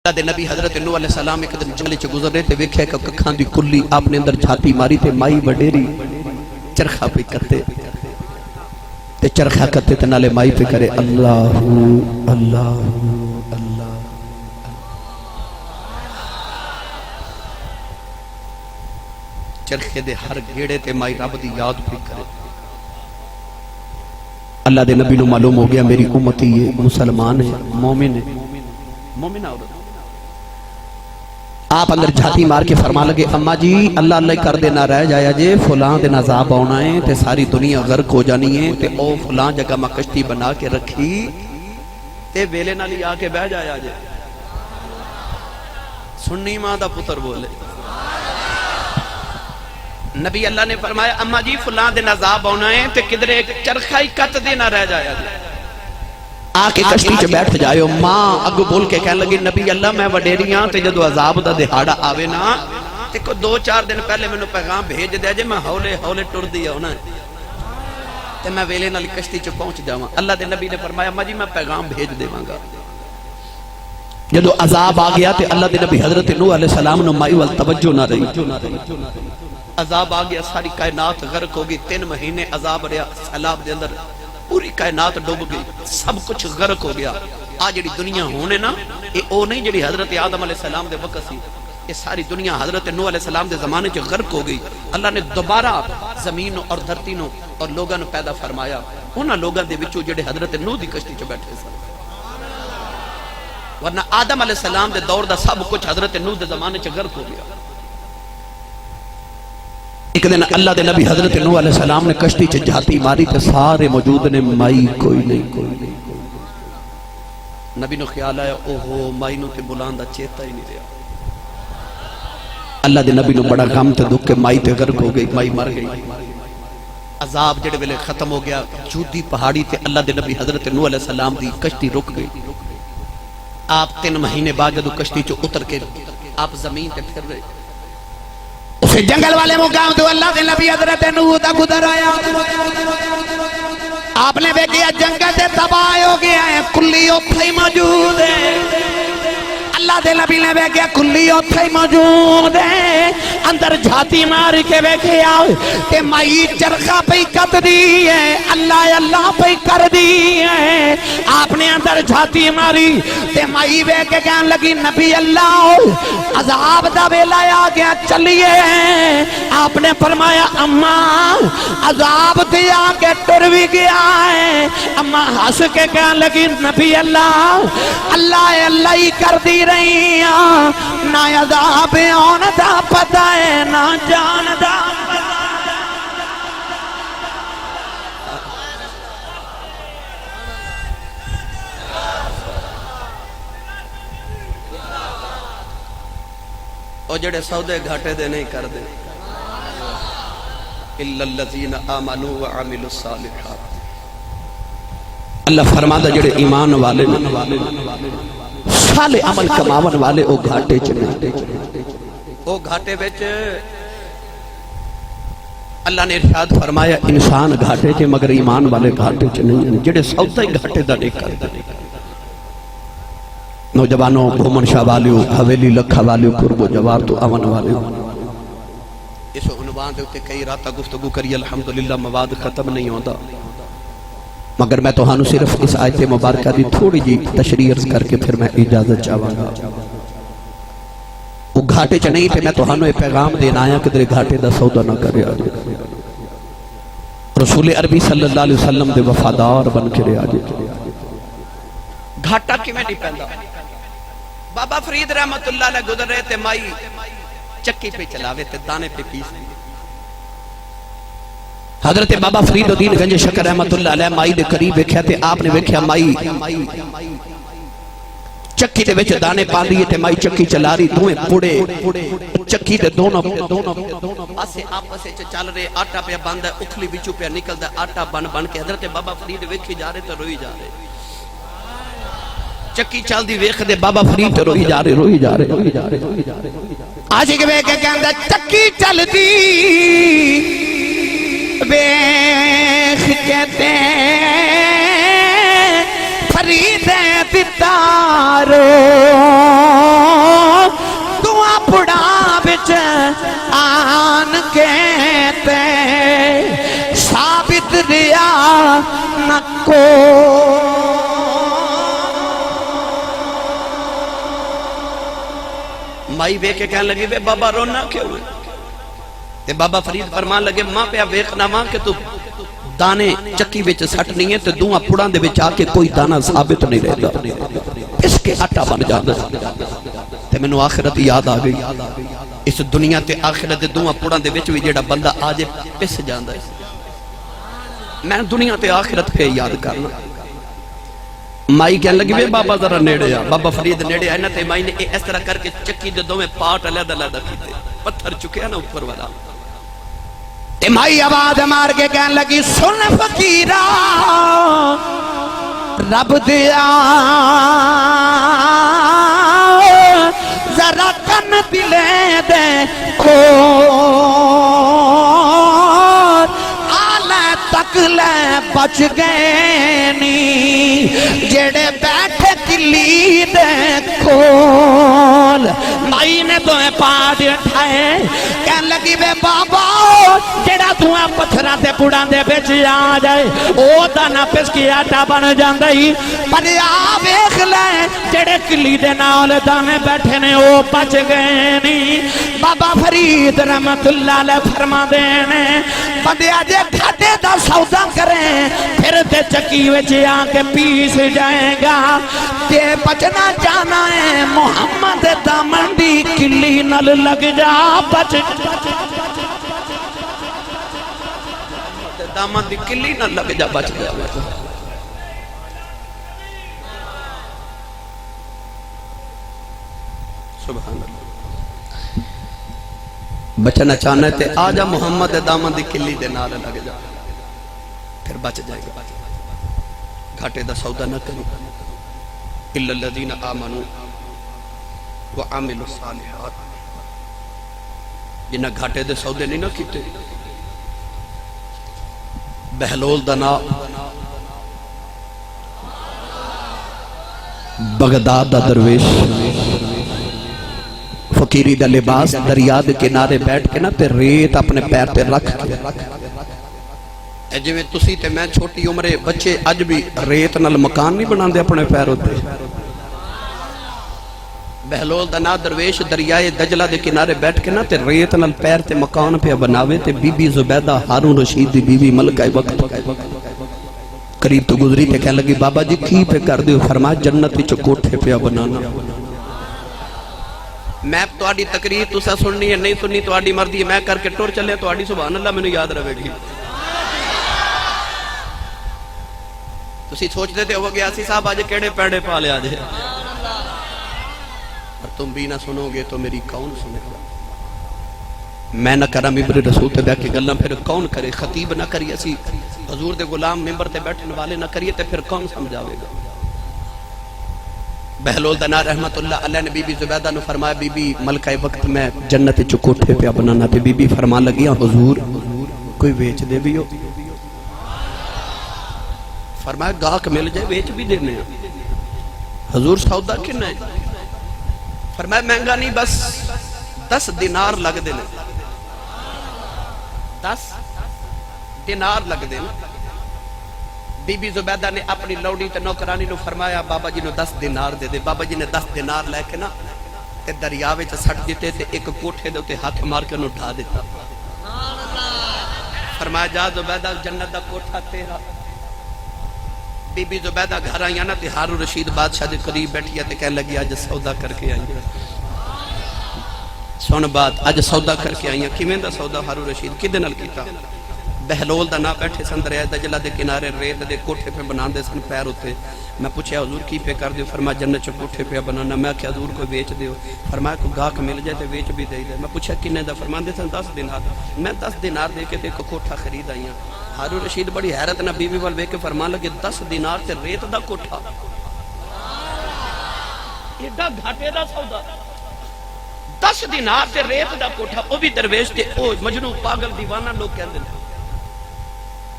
اللہ دے نبی حضرت نوح علیہ السلام ایک دن جنگل چ گزر رہے تے ویکھیا کہ ککھاں دی کلی آپ نے اندر جھاتی ماری تے مائی وڈیری چرخا پہ کرتے تے چرخا کرتے تے نالے مائی پہ کرے اللہ اللہ اللہ چرخے دے ہر گیڑے تے مائی رب دی یاد پہ کرے. اللہ دے نبی نو معلوم ہو گیا میری امتی یہ مسلمان ہے مومن ہے مومن عورت. آپ اندر جھاتی مار کے فرما لگے اماں جی اللہ اللہ کر دے نہ رہ جایا جے فلاں دن عذاب آنا ہے تے ساری دنیا غرق ہو جانی ہے تے او فلاں جگہ میں کشتی بنا کے رکھی تے ویلے نالی آ کے بہ جایا جے. سننی ماں دا پتر بولے نبی اللہ نے فرمایا اماں جی فلاں دن عذاب آنا ہے تے کدھر ایک چرخہ ہی کت دے نہ رہ جایا جے. آکے کشتی چ بیٹھ جائے ماں اگو بول کے کہنے لگی نبی اللہ میں وڈیریاں تے جدو عذاب دا دہاڑا آوے نا تے کو 2-4 دن پہلے میں نو پیغام بھیج دے جے میں ہولے ہولے ٹر دیا ہونا ہے تے میں ویلے نالی کشتی چ پہنچ جاواں. اللہ دے نبی نے فرمایا اماں جی میں پیغام بھیج دیواں گا. جدو عذاب آ گیا تے اللہ دے نبی حضرت نوح علیہ السلام نو مائی وال توجہ نہ رہی. عذاب آ گیا ساری کائنات غرق ہو گئی 3 مہینے عذاب رہا سیلاب دے اندر پوری کائنات ڈوب گئی سب کچھ غرق ہو گیا. آج جڑی دنیا ہونے نا یہ او نہیں جڑی حضرت آدم علیہ السلام دے وقت سی یہ ساری دنیا حضرت نوح علیہ السلام دے زمانے چ غرق ہو گئی. اللہ نے دوبارہ زمین اور دھرتی نو اور لوگاں نو پیدا فرمایا انہاں لوگاں دے وچوں جڑے حضرت نوح دی کشتی چ بیٹھے سن ورنہ آدم علیہ السلام دے دور دا سب کچھ حضرت نوح دے زمانے چ غرق ہو گیا. ایک دن اللہ دے نبی حضرت نوح علیہ السلام نے کشتی چ جھاتی ماری تے سارے موجود نے مائی کوئی نہیں. نبی نو خیال آیا اوہو مائی نو تے بلان دا چیتا ہی نہیں رہا. اللہ دے نبی نو بڑا غم تے دکھ کے مائی تے غرق ہو گئی مائی مر گئی. عذاب جڑے ویلے ختم ہو گیا جودی پہاڑی تے اللہ دے نبی حضرت نوح علیہ السلام دی کشتی رک گئی. آپ 3 مہینے بعد جدو کشتی چ اتر کے آپ زمین تے پھر رہے اسے جنگل والے مقام تو اللہ دے نبی حضرت نوح دا گزر آیا. آپ نے دیکھا جنگل تے تباہ ہو گیا ہے کلی اوتھے ہی موجود ہے. اللہ دے نبی نے دیکھا کلی اوتھے ہی موجود ہے اندر جھاتی مار کے دیکھا تے مائی چرخہ پہ کت دی ہے اللہ اللہ پہ کر دی ہے. آپ نے اندر جھاتی ماری تے مائی دیکھ کے کہنے لگی نبی اللہ عذاب دا ویلا آ گیا چلیے. آپ نے فرمایا اماں عذاب تے آ کے ٹر بھی گیا ہے. اماں ہنس کے کہنے لگی نبی اللہ اللہ اللہ ہی کر دی رہی نہ عذاب آن دا پتہ ہے نہ جان دا او جڑے سودے گھاٹے دے نہیں کر دے الا الذین آمنوا وعملوا الصالحات. اللہ فرماتا جڑے ایمان والے صالح عمل کماون والے او گھاٹے چ نہیں او گھاٹے وچ اللہ نے ارشاد فرمایا انسان گھاٹے چ مگر ایمان والے گھاٹے چ نہیں جڑے سودا ہی گھاٹے دا نہیں کرتے. نوجوانوں گھومن شاہ والیو حویلی لکھا والیو قرب و جوار تو امن والیو اس عنوان دے تے کئی راتہ گفتگو کری الحمدللہ مواد ختم نہیں ہوتا مگر میں تو ہانو صرف اس آیت مبارکہ دی تھوڑی جی تشریح عرض کر کے پھر میں اجازت چاہوں گا. وہ گھاٹے چ نہیں تھے میں تو ہانو ایک پیغام دینا آیا کہ تیرے گھاٹے دا سودا نہ کرے آجے. رسول عربی صلی اللہ علیہ وسلم دے وفادار بن کے رہے آجے. گھاٹا کی میں نہیں پہندا بابا فرید رحمت اللہ علیہ گزر رہے تھے مائی چکی پہ چلاوے تھے دانے پہ پیس حضرت بابا فرید الدین گنج شکر رحمت اللہ علیہ مائی دے قریب ویکھیا تے آپ نے ویکھیا مائی چکی دے وچ دانے پان دیئے تے مائی چکی چلا رہی دوئے پوڑے چکی دے دونوں پاسے آپسے چل رہے آٹا پہ بند ہے اکھلی بچو پہ نکل دا آٹا بن کے حضرت بابا فرید ویکھی جا رہے تو روئی جا رہے چکی چل دی ویکھ دے بابا فرید تے روئی جا رہے آج ایک ویکھ کے اندر چکی چل دی ویکھ کے تے فرید ستارو مائی وے کے کہنے لگی بے بابا رونا کیوں ہے؟ تے بابا فرید فرمان لگے ماں پہ ویکھنا ماں کہ تو دانے چکی وچ سٹ نہیں ہے تے دوہاں پڑاں دے وچ آ کے کوئی دانا ثابت نہیں رہتا، اس کے آٹا بن جاتا تے مینوں آخرت یاد آ گئی۔ اس دنیا تے آخرت دے دوہاں پڑاں دے وچ وی جیڑا بندہ آجے پس جاندا ہے۔ میں دنیا تے آخرت پہ یاد کرنا۔ مائی کہنے لگی بے بابا ذرا نیڑے آ، بابا فرید نیڑے آئے نا تے مائی نے اس طرح کر کے چکی دے دو میں پاٹ علیحدہ علیحدہ کیتے، پتھر چکے نا اوپر والا۔ تے مائی آواز مار کے کہنے لگی سن فقیرہ رب دیا ذرا کن دلے دے تک لے بچ گئے نی جڑے بیٹھے کلی دے کھول۔ مائی نے دوئے پاڑ اٹھائے کہنے لگی بے بابا جڑا دوئے پتھرہ دے پوڑاں دے بیچ آ جائے او دانا پس کی آٹا بن جاندائی، پر آ ویکھ لے جڑے کلی دے نال دانے بیٹھے نے او بچ گئے نی۔ بابا فرید رحمت اللہ علیہ فرما دینے بندیا جے گھاٹے دا سودا کریں پھر تے چکی وچ آ کے پیس جائے گا، تے بچنا جانا ہے محمد دامن دی کلی نل لگ جا بچ دامن دی کلی نل لگ جا بچ گیا۔ سبحان اللہ۔ بچنا چاہنا تے آجا محمد دامن دی کلی دے نال لگ جا پھر بچ جائے گا۔ گھاٹے دا سودا نہ کرو الا الذین آمنوا وعملوا الصالحات، جنہ گھاٹے دے سودے نہیں نہ کیتے۔ بہلول دا نا بغداد دا درویش فقیری دا لباس دریا دے کنارے بیٹھ کے نا تے ریت اپنے پیر تے رکھ کے اے جو تسی تے میں چھوٹی عمرے بچے اج بھی ریت نال مکان نہیں بنا دے اپنے پیر ہوتے۔ بہلول دا نا درویش دریائے دجلہ دے کنارے بیٹھ کے نا تے ریت نال پیر تے مکان پہ بناوے تے بی بی زبیدہ ہارون رشید دی بی بی ملکہ وقت قریب تو گزری تے کہنے لگی بابا جی کی پہ کر دیو؟ فرمایا جنتی چو کوٹھے پہ بنانا۔ میں تو آڈی تقریر تو سا سننی ہے نہیں سننی تو آڈی مردی ہے، میں کر کے ٹور چلے تو آڈی سبحان اللہ میں نے یاد رہے گی۔ تو سی سوچ دیتے ہو گیا سی صاحب آجے کیڑے پیڑے پالے آجے، اور تم بھی نہ سنو گے تو میری کون سنے گا؟ میں نہ کرا ممبر رسول تے بیٹھ کے گلنا پھر کون کرے؟ خطیب نہ کریے سی حضور دے غلام ممبر تے بیٹھنے والے نہ کریے تے پھر کون سمجھاوے گا؟ بہلول دنا رحمت اللہ علیہ نے بی بی زبیدہ نے فرمایا بی بی ملکہ وقت میں جنت چکوٹھے پہ بنانا تے بی بی فرما لگیا حضور کوئی ویچ دے بھی ہو؟ فرمایا گاہک مل جائے ویچ بھی دینے ہیں۔ حضور سودا کن ہے؟ فرمایا مہنگا نہیں بس 10 دینار لگ دینے، 10 دینار لگ دینے۔ بی بی زبیدہ نے اپنی لوڑی تے نوکرانی نو فرمایا بابا جی نو 10 دینار دے دے۔ بابا جی نے 10 دینار لے کے نا تے دریا وچ سٹ دیتے تے ایک کوٹھے دے تے ہاتھ مار کے انہوں اٹھا دیتا۔ فرمایا جا زبیدہ جنت دا کوٹھا تیرا۔ بی بی زبیدہ گھر آئی نا تے ہارون رشید بادشاہ دے قریب بیٹھیا تے کہنے لگی آج سودا کر کے آئی ہیں۔ سن بات آج سودا کر کے آئی ہیں۔ کیویں دا سودا ہارون رشید کدے نال کیتا؟ بہلول دا نا بیٹھے سن دریائے دجلہ دے کنارے ریت دے کوٹھے پہ بنا دے سن پیر ہوتے۔ میں پوچھا حضور کی پہ کر دیو؟ فرمایا جنت چو کوٹھے پہ بنانا۔ میں کہ حضور کوئی بیچ دیو؟ فرمایا کوئی گاہک مل جائے تے بیچ بھی دے دے۔ میں پوچھا کنے دا؟ فرمایا دے سن 10 دینار۔ میں 10 دینار دے کے تے ایک کوٹھا خرید آئی ہوں۔ ہارون رشید بڑی حیرت نہ بی بی وال ویکھ کے فرمان لگے 10 دینار تے ریت دا کوٹھا، ایڈا گھاٹے دا سودا، 10 دینار تے ریت دا کوٹھا، او بھی درویش تے او مجنون پاگل دیوانہ لوگ کہندے نے۔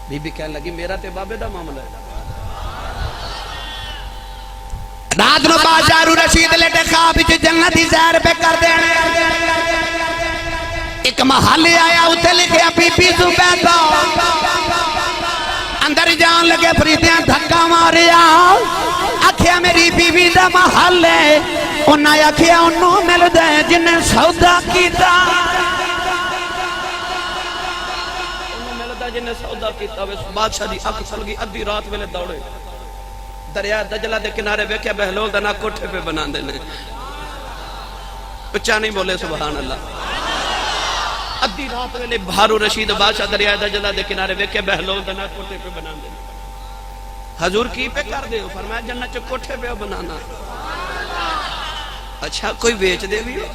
بی بی کہنے لگی میرا تے بابے دا معاملہ ہے۔ رات نو بادشاہ ہارون رشید لیٹے خواب وچ جنت دی سیر پہ کر دینے۔ ایک محل آیا اتنے لکھیا بی بی زبیدہ، اندر جان لگے فریدیاں دھکا ماریا، آکھیا میری بیوی دا محل ہے، انہاں آکھیا انہوں مل دے جنہیں سودا کیتا انہوں مل دے جنہیں سودا کیتا بادشاہ دی اکھ سل گئی ادھی رات ویلے دوڑے دریا دجلہ دے کنارے بیکھے بہلول دنا کوٹھے پہ بنا دینے پچھا نہیں بولے سبحان اللہ ادھی رات ویلے بھارو رشید بادشاہ دریا دجلہ دے کنارے بیکھے بہلول دنا کوٹھے پہ بنا دینے حضور کی پہ کر دے فرمایا جنت چو کوٹھے پہ بنانا اچھا کوئی بیچ دے بھی ہو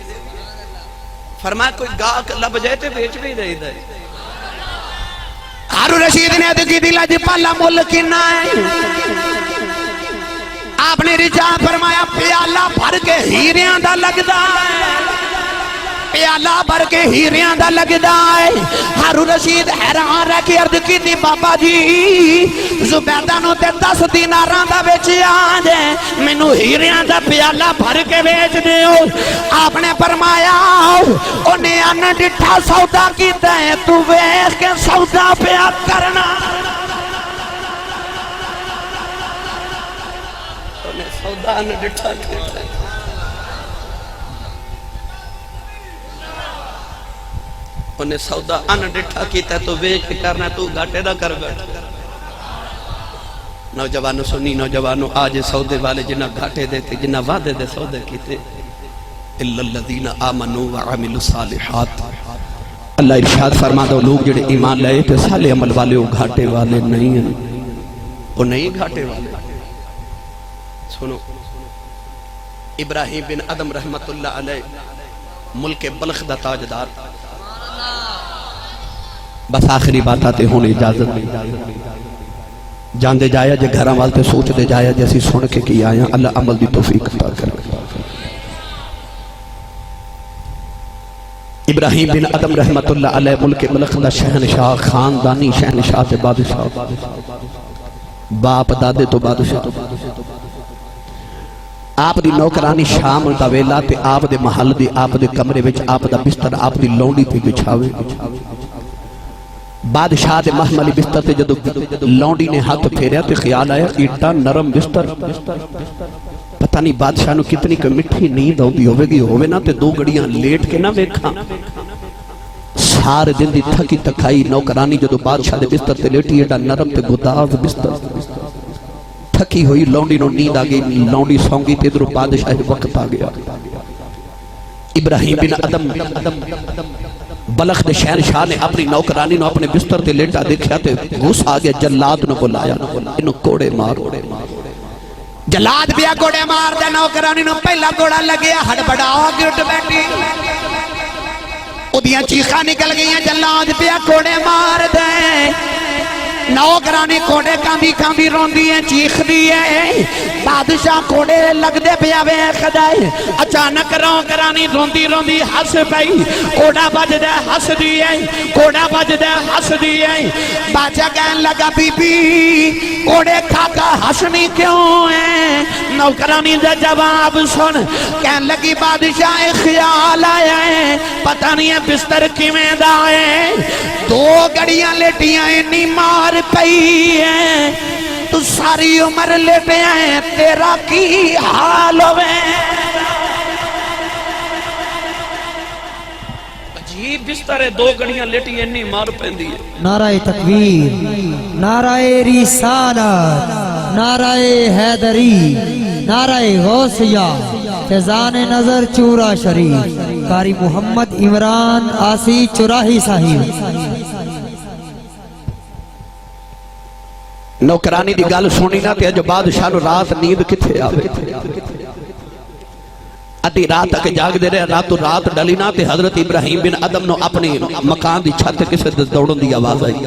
فرمایا کوئی گاہک لب جائے تے بیچ بھی دے دے ہارون رشید نے دکی دلا جی پالا ملک نہ ہے آپ نے رجا فرمایا پیالہ بھر کے ہیریاں دا لگدا ہے پیالہ بھر کے ہیریاں دا لگدا ہے ہارون رشید حیران رہ کے عرض کی دی بابا جی زبیدہ نو تے 10 دیناراں دا بیچ آجے مینوں ہیریاں دا پیالہ بھر کے بیچ دیو آپ نے فرمایا انہیں ان ڈٹھا سودا کیتا ہے تو ویکھ کے سودا پیا کرنا انہیں سودا ان ڈٹھا کیتا ہے انہیں سودا ان ڈٹھا کیتا ہے تو ویکھ کے کرنا تو گھاٹے دا کر بیٹھ نوجوانوں سنی نوجوانوں آج سودے والے جنہ گھاٹے دیتے جنہ وعدے دے سودے کیتے اِلَّا الَّذِينَ آمَنُوا وَعَمِلُوا الصَّالِحَاتِ اللہ ارشاد فرما دو لوگ جڑے ایمان لائے تھے صالح عمل والے وہ گھاٹے والے نہیں ہیں وہ نہیں گھاٹے والے سنو ابراہیم بن ادم رحمت اللہ علیہ ملک بلخ دا تاجدار بس آخری بات آتے ہونے اجازت جان دے جایا جے گھراں والتے سوچ دے جایا جیسی سن کے کی آیا اللہ عمل دی توفیق عطا کرے ابراہیم بن ادم رحمت اللہ علیہ ملک بلخ دا شہنشاہ خاندانی شہنشاہ تے بادشاہ باپ دادے تو بادشاہ آپ دی نوکرانی شام دا ویلا تے آپ دے محل دی آپ دے کمرے وچ آپ دا بستر آپ دی لونڈی تے بچھاوے بادشاہ دے محملی بستر تے جدو لونڈی نے ہاتھ پھیریا تے خیال آیا ایٹا نرم بستر پتہ نہیں بادشاہ نو کتنی کوئی مٹھی نیند ہوندی ہوئے گی ہوئے نا تے 2 گھڑیاں لیٹ کے نہ ویکھاں سارے دن دی تھکی تکائی نوکرانی جدو بادشاہ دے بستر تے لیٹی ایٹا نرم تے گداز بستر تھکی ہوئی لونڈی نو نیند آگئی لونڈی سونگی تے درو بادشاہ وقت آگیا ابراہیم بن ادم بلخ دے شہنشاہ نے اپنی نوکرانی نو اپنے بستر تے لیٹا دیکھیا تے غصہ آگیا جلاد نو بلایا انو کوڑے مار جلاد بیا کوڑے مار دے نوکرانی نو پہلا کوڑا لگیا ہڑ بڑا گرٹ بیٹھی ادیاں چیخا نکل گئیاں جلاد بیا کوڑے مار دے نوکرانی کوڑے کاندی رون دیئے چیخ دیئے بادشاہ کوڑے لگ دے پیا ویخ دائے اچانک نوکرانی رون دی ہس پئی کوڑا بج دے ہس دیئے کوڑا بج دے ہس دیئے بادشاہ کہن لگا بی بی کوڑے کھا کا ہسنی کیوں ہے نوکرانی دے جواب سن کہن لگی بادشاہ خیال آیا ہے پتہ نہیں ہے بستر کی میں دائے 2 گھڑیاں لیٹیاں انی مار پئی ہے تو ساری عمر لیٹے ہیں تیرا کی حال ہوئے عجیب بستر ہے 2 گھڑیاں لیٹی انی مار پہندی ہے نعرہ تکبیر نعرہ رسالت نعرہ حیدری نعرہ غوثیہ فیضان نظر چورا شریف قاری محمد عمران آسی چراہی صاحب نوکرانی دی گل سونی نہ تے جو بادشاہ نو رات نیند کتھے آوے ادھی رات تک جاگ دے رہے رات ڈلی نہ تے حضرت ابراہیم بن ادم نو اپنی مکان دی چھت کسے دوڑن دی آواز آئی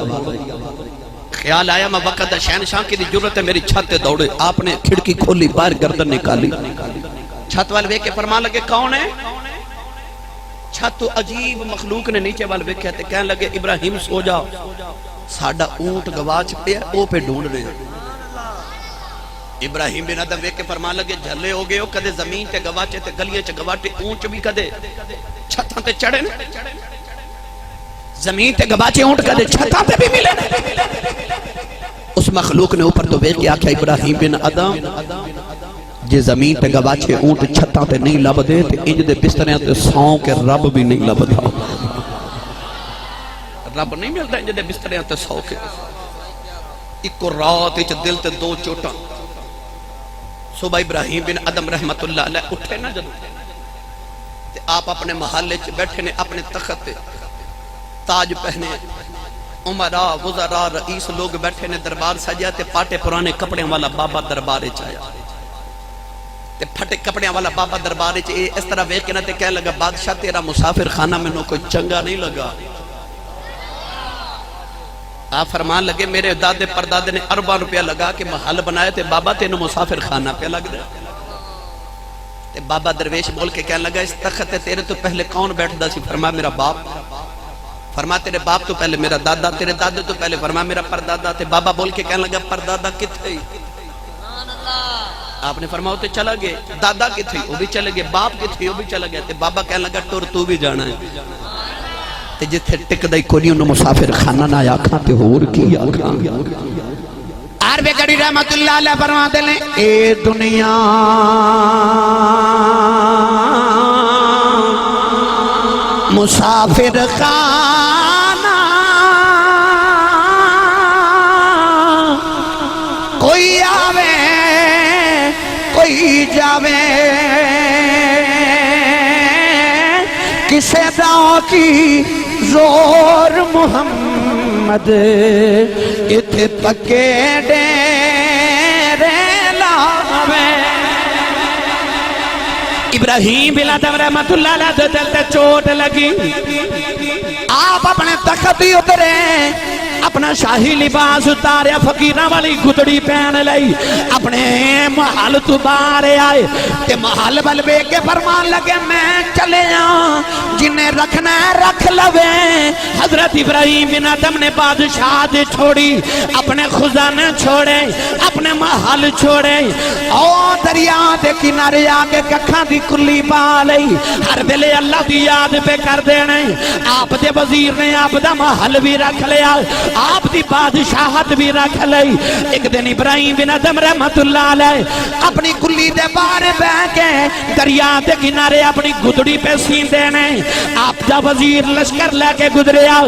خیال آیا میں وقت شہنشاہ کی دی جرت ہے میری چھت دوڑے آپ نے کھڑکی کھولی باہر گردن نکالی چھت والے وے کے فرمان لگے کون ہے چھت تو عجیب مخلوق نے نیچے والے وے کہتے کہنے لگے ابراہیم سو جاؤ ساڑھا اونٹ گواچ پہ او پہ ڈھونڈ رہے ہیں ابراہیم بن ادم وے کے فرمان لگے جھلے ہو گئے ہو کدے زمین تے گواچے تے گلیاں چے گواٹے اونٹ بھی کدے چھتاں تے چڑھے نا زمین تے گواچے اونٹ کدے چھتاں تے بھی ملے اس مخلوق نے اوپر تو وے کے آکھا ابراہیم بن ادم جے زمین تے گواچے اونٹ چھتاں تے نہیں لب دے تے انج دے بستریاں تے سوں کے رب بھی نہیں لبدا رب نہیں ملتا انج دے بستریاں تے سو کے ایک رات وچ دل تے دو چوٹاں صبح ابراہیم بن ادم رحمت اللہ علیہ اٹھے نا جدوں تے آپ اپنے محلے چ بیٹھے نے اپنے تخت تے تاج پہنے عمراء وزراء رئیس لوگ بیٹھے نے دربار سجا تے پاٹے پرانے کپڑے والا بابا دربار وچ آیا تے پھٹے کپڑے والا بابا دربار وچ اس طرح ویکھ کے نہ تے کہنے لگا بادشاہ تیرا مسافر خانہ مینوں کوئی چنگا نہیں لگا آپ فرمان لگے میرے دادے پردادے نے ارباں روپیہ لگا کہ محل بنائے تے بابا تینوں مسافر خانہ پہ لگ دے تے بابا درویش بول کے کہنے لگا اس تخت تیرے تو پہلے کون بیٹھدا سی فرما میرا باپ فرما تیرے باپ تو پہلے میرا دادا تیرے دادے تو پہلے فرما میرا پردادا تے بابا بول کے کہنے لگا پردادا کتھے آپ نے فرمایا تے چلا گئے دادا کتھے وہ بھی چلے گئے باپ کتھے وہ بھی چلا گیا تے بابا کہنے لگا ٹر تو بھی جانا ہے تے جتھے ٹک دئی کوئی انہوں مسافر خانہ نہ آکھاں تے ہور کی آکھاں عربِ گڑی رحمت اللہ علیہ فرماتے ہیں اے دنیا مسافر خانہ کوئی آوے کوئی جاوے کسے داؤں کی زور محمد اتھے پکے ڈیرے لاوے ابراہیم بن ادم رحمت اللہ علیہ دل تے چوٹ لگی آپ اپنے تخت ہی اترے اپنا شاہی لباس اتاریا فقیرہ والی گھٹڑی پہن لئی اپنے محل تو باہر آئے تے محل بل بے کے فرمان لگے میں چلے جنہیں رکھنا ہے رکھ لوے حضرت ابراہیم بن ادم نے بادشاہ دے چھوڑی اپنے خزانے چھوڑے اپنے محل چھوڑے او دریا دے کنارے آگے ککھاں دی کلی پا لئی ہر بلے اللہ دی یاد پہ کر دینے آپ دے وزیر نے آپ دا محل بھی رکھ لیا آپ دی بادشاہت بھی رکھ لئی ایک دن ابراہیم بن ادم رحمت اللہ علیہ اپنی کلی دے بارے بہ کے دریا دے کنارے اپنی گھٹڑی پہ سین دینے آپ دا وزیر لشکر لے کے گزریا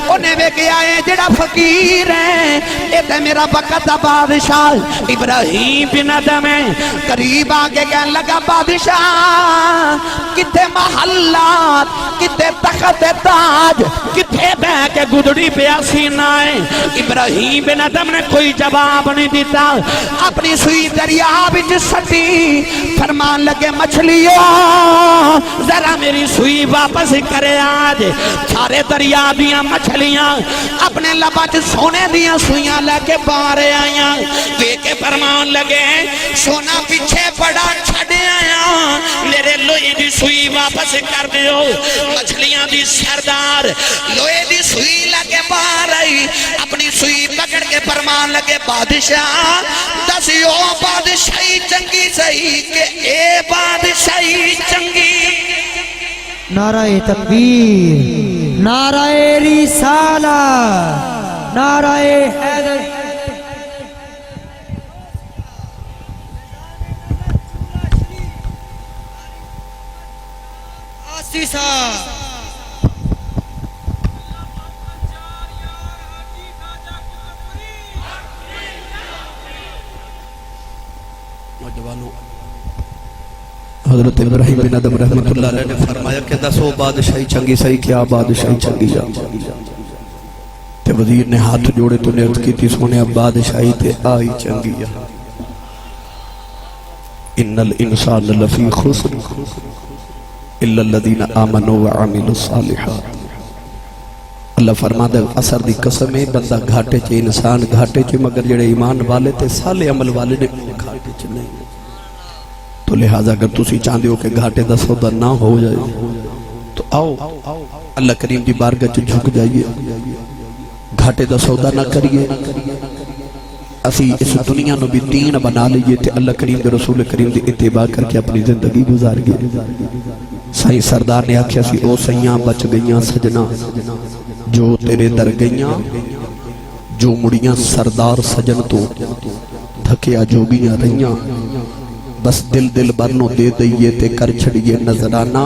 انہیں بے کے آئے جڑا فقیر ہے اے تے میرا وقت بادشاہ ابراہیم بن ادم ہے قریب آگے کہنے لگا بادشاہ کتے محلات کتے تخت تاج کتے بہ کے گھٹڑی پہ سینا ہے ابراہیم بن ادم نے کوئی جواب نہیں دیتا اپنی سوئی دریا بچ سٹی فرمان لگے مچھلیوں ذرا میری سوئی واپس کرے آج سارے دریا دیاں مچھلیاں اپنے لباچ سونے دیاں سوئیاں لے کے بارے آیاں لے کے فرمان لگے سونا پیچھے پڑا چھڑے آیا میرے لوئی دی سوئی واپس کر دیو مچھلیاں دی سردار لوئی دی سوئی لگے بار آئی اپنی سوئی پکڑ کے فرمان لگے بادشاہ دسیو بادشاہی چنگی صحیح کہ اے بادشاہی چنگی نعرہ تکبیر نعرہ رسالت نعرہ حیدر آسیسہ حضرت ابراہیم بن ادم رحمت اللہ علیہ نے فرمایا کہ دسو بادشاہی چنگی صحیح کیا بادشاہی چنگی جا تے وزیر نے ہاتھ جوڑے تو نے عرض کی تھی سونے اب بادشاہی تے آئی چنگی جا ان الانسان لفی خسر الا الذین آمنوا وعملوا الصالحات اللہ فرما دے اثر دی قسم ہے بندہ گھاٹے چے انسان گھاٹے چے مگر جڑے ایمان والے تے صالح عمل والے نے گھاٹے چے نہیں تو لہذا اگر تسی چاہتے ہو کہ گھاٹے دا سودا نہ ہو جائے تو آؤ اللہ کریم دی بارگاہ چ جھک جائیے گھاٹے دا سودا نہ کریے اسی اس دنیا نو بھی دین بنا لیے تے اللہ کریم دے رسول کریم دی اتباع کر کے اپنی زندگی گزار گئے سائیں سردار نے آکھیا سی او سیاں بچ گئیاں سجنا جو تیرے در گئیاں جو مڑیاں سردار سجن تو دھکیا جوگیاں رہیاں بس دل دل برنو دے دئیے تے کر چھڑیے نظرانہ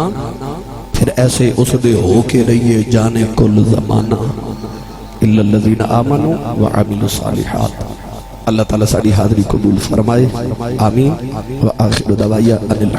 پھر ایسے اس دے ہو کے رہیے جانے کل زمانہ الا الذین آمنوا وعملوا الصالحات اللہ تعالیٰ ساری حاضری قبول فرمائے آمین وآخر دعوایا ان